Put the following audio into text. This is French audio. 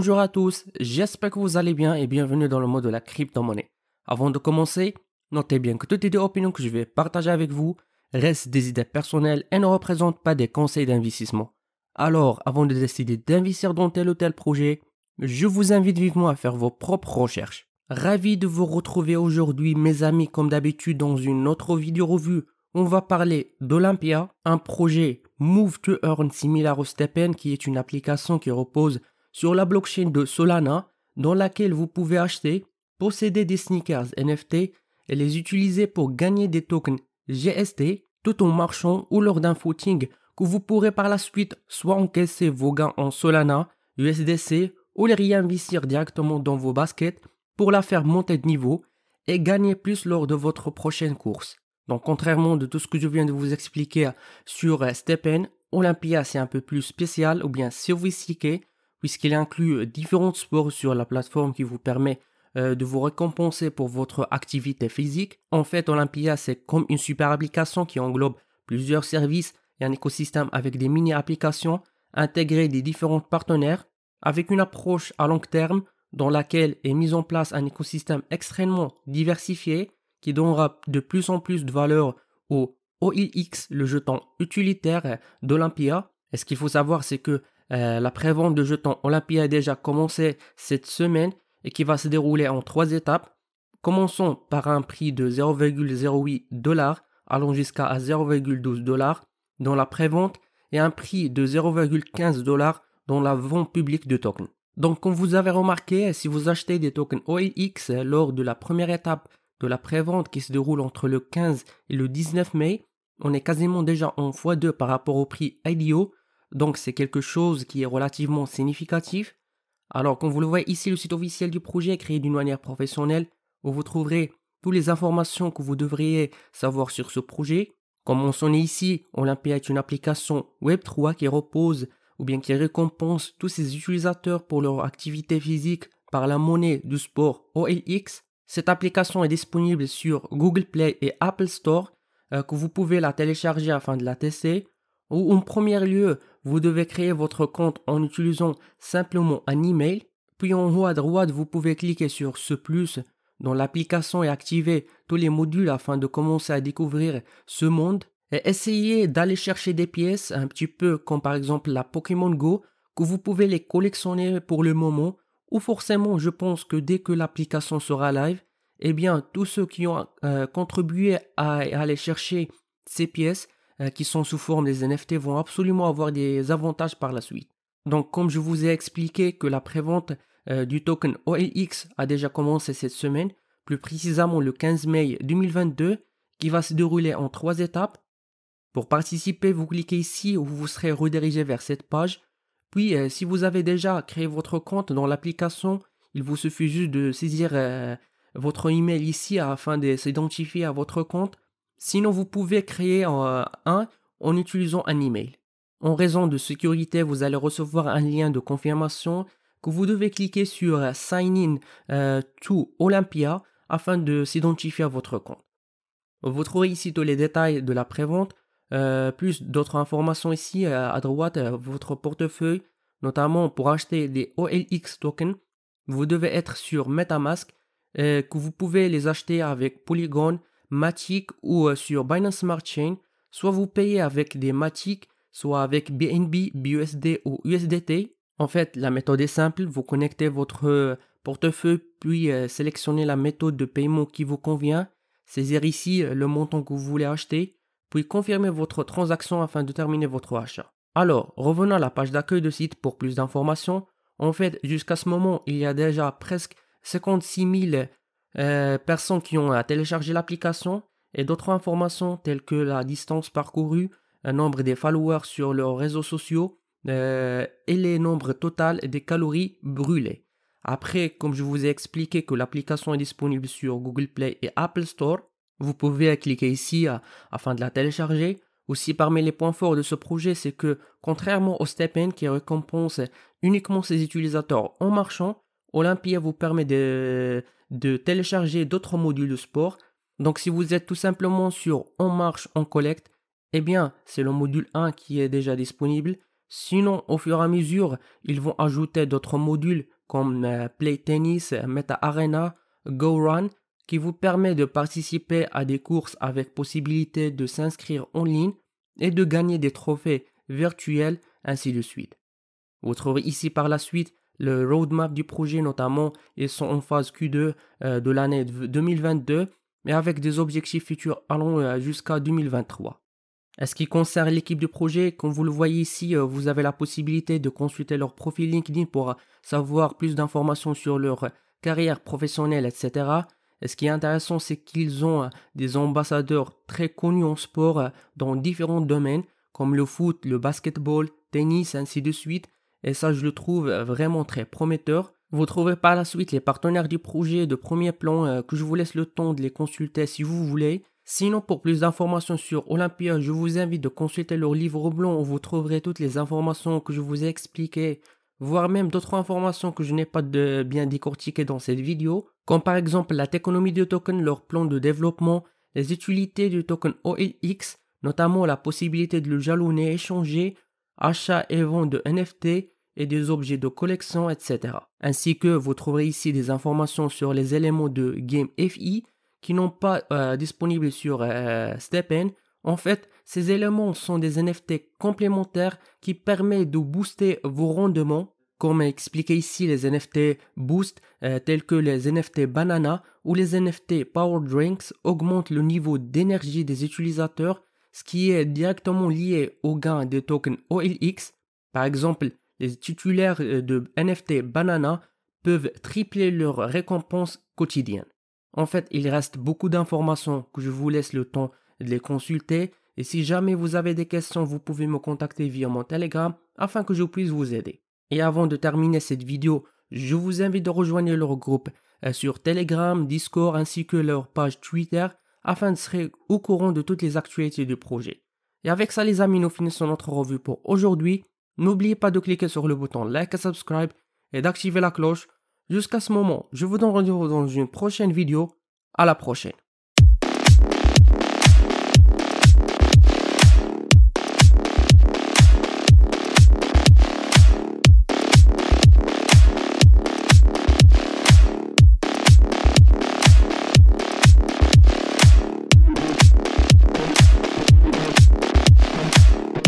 Bonjour à tous, j'espère que vous allez bien et bienvenue dans le monde de la crypto-monnaie. Avant de commencer, notez bien que toutes les opinions que je vais partager avec vous restent des idées personnelles et ne représentent pas des conseils d'investissement. Alors, avant de décider d'investir dans tel ou tel projet, je vous invite vivement à faire vos propres recherches. Ravi de vous retrouver aujourd'hui, mes amis, comme d'habitude, dans une autre vidéo revue. On va parler d'Olympia, un projet Move to Earn similaire au STEPN qui est une application qui repose sur la blockchain de Solana dans laquelle vous pouvez acheter, posséder des sneakers NFT et les utiliser pour gagner des tokens GST tout en marchant ou lors d'un footing que vous pourrez par la suite soit encaisser vos gains en Solana, USDC ou les réinvestir directement dans vos baskets pour la faire monter de niveau et gagner plus lors de votre prochaine course. Donc contrairement de tout ce que je viens de vous expliquer sur STEPN, Olympia c'est un peu plus spécial ou bien sophistiqué puisqu'il inclut différents sports sur la plateforme qui vous permet de vous récompenser pour votre activité physique. En fait, Olympia c'est comme une super application qui englobe plusieurs services et un écosystème avec des mini-applications intégrées des différents partenaires avec une approche à long terme dans laquelle est mis en place un écosystème extrêmement diversifié qui donnera de plus en plus de valeur au OLX, le jeton utilitaire d'Olympia. Et ce qu'il faut savoir, c'est que la prévente de jetons Olympia a déjà commencé cette semaine et qui va se dérouler en 3 étapes. Commençons par un prix de 0,08$ allant jusqu'à 0,12$ dans la prévente et un prix de 0,15$ dans la vente publique de tokens. Donc comme vous avez remarqué, si vous achetez des tokens OLX lors de la première étape de la prévente qui se déroule entre le 15 et le 19 mai, on est quasiment déjà en x2 par rapport au prix IDO, donc c'est quelque chose qui est relativement significatif. Alors comme vous le voyez ici, le site officiel du projet est créé d'une manière professionnelle où vous trouverez toutes les informations que vous devriez savoir sur ce projet. Comme mentionné ici, Olympia est une application Web3 qui repose ou bien qui récompense tous ses utilisateurs pour leur activité physique par la monnaie du sport OLX. Cette application est disponible sur Google Play et Apple Store, que vous pouvez la télécharger afin de la tester. Ou en premier lieu, vous devez créer votre compte en utilisant simplement un email. Puis en haut à droite, vous pouvez cliquer sur ce plus dans l'application et activer tous les modules afin de commencer à découvrir ce monde. Et essayez d'aller chercher des pièces, un petit peu comme par exemple la Pokémon Go, que vous pouvez les collectionner pour le moment. Ou forcément, je pense que dès que l'application sera live, eh bien, tous ceux qui ont contribué à aller chercher ces pièces qui sont sous forme des NFT vont absolument avoir des avantages par la suite. Donc, comme je vous ai expliqué que la prévente du token OLX a déjà commencé cette semaine, plus précisément le 15 mai 2022, qui va se dérouler en 3 étapes. Pour participer, vous cliquez ici où vous serez redirigé vers cette page. Puis, si vous avez déjà créé votre compte dans l'application, il vous suffit juste de saisir votre email ici afin de s'identifier à votre compte. Sinon, vous pouvez créer un en utilisant un email. En raison de sécurité, vous allez recevoir un lien de confirmation que vous devez cliquer sur Sign in to Olympia afin de s'identifier à votre compte. Vous trouverez ici tous les détails de la prévente. Plus d'autres informations ici à droite, votre portefeuille, notamment pour acheter des OLX tokens, vous devez être sur MetaMask, que vous pouvez les acheter avec Polygon, Matic ou sur Binance Smart Chain, soit vous payez avec des Matic, soit avec BNB, BUSD ou USDT. En fait, la méthode est simple, vous connectez votre portefeuille, puis sélectionnez la méthode de paiement qui vous convient, saisir ici le montant que vous voulez acheter, puis confirmez votre transaction afin de terminer votre achat. Alors, revenons à la page d'accueil de site pour plus d'informations. En fait, jusqu'à ce moment, il y a déjà presque 56 000 personnes qui ont téléchargé l'application et d'autres informations telles que la distance parcourue, le nombre des followers sur leurs réseaux sociaux et les nombres total des calories brûlées. Après, comme je vous ai expliqué que l'application est disponible sur Google Play et Apple Store, vous pouvez cliquer ici afin de la télécharger. Aussi, parmi les points forts de ce projet, c'est que, contrairement au STEPN qui récompense uniquement ses utilisateurs en marchant, Olympia vous permet de télécharger d'autres modules de sport. Donc, si vous êtes tout simplement sur En marche, en collecte, eh bien, c'est le module 1 qui est déjà disponible. Sinon, au fur et à mesure, ils vont ajouter d'autres modules comme Play Tennis, Meta Arena, Go Run, qui vous permet de participer à des courses avec possibilité de s'inscrire en ligne et de gagner des trophées virtuels, ainsi de suite. Vous trouverez ici par la suite le roadmap du projet, notamment ils sont en phase Q2 de l'année 2022, mais avec des objectifs futurs allant jusqu'à 2023. En ce qui concerne l'équipe du projet, comme vous le voyez ici, vous avez la possibilité de consulter leur profil LinkedIn pour savoir plus d'informations sur leur carrière professionnelle, etc. Et ce qui est intéressant, c'est qu'ils ont des ambassadeurs très connus en sport dans différents domaines, comme le foot, le basketball, tennis, ainsi de suite. Et ça, je le trouve vraiment très prometteur. Vous trouvez par la suite les partenaires du projet de premier plan que je vous laisse le temps de les consulter si vous voulez. Sinon, pour plus d'informations sur Olympia, je vous invite de consulter leur livre blanc où vous trouverez toutes les informations que je vous ai expliquées, voire même d'autres informations que je n'ai pas bien décortiquées dans cette vidéo, comme par exemple la technologie du token, leur plan de développement, les utilités du token OLX, notamment la possibilité de le jalonner, échanger, achat et vente de NFT et des objets de collection, etc. Ainsi que vous trouverez ici des informations sur les éléments de Game FI, qui n'ont pas disponibles sur StepN. En fait, ces éléments sont des NFT complémentaires qui permettent de booster vos rendements, comme expliqué ici les NFT Boost, tels que les NFT Banana ou les NFT Power Drinks augmentent le niveau d'énergie des utilisateurs, ce qui est directement lié au gain des tokens OLX. Par exemple, les titulaires de NFT Banana peuvent tripler leurs récompenses quotidiennes. En fait, il reste beaucoup d'informations que je vous laisse le temps de les consulter. Et si jamais vous avez des questions, vous pouvez me contacter via mon Telegram afin que je puisse vous aider. Et avant de terminer cette vidéo, je vous invite de rejoindre leur groupe sur Telegram, Discord ainsi que leur page Twitter afin de être au courant de toutes les actualités du projet. Et avec ça les amis, nous finissons notre revue pour aujourd'hui. N'oubliez pas de cliquer sur le bouton like et subscribe et d'activer la cloche. Jusqu'à ce moment, je vous donne rendez-vous dans une prochaine vidéo. À la prochaine.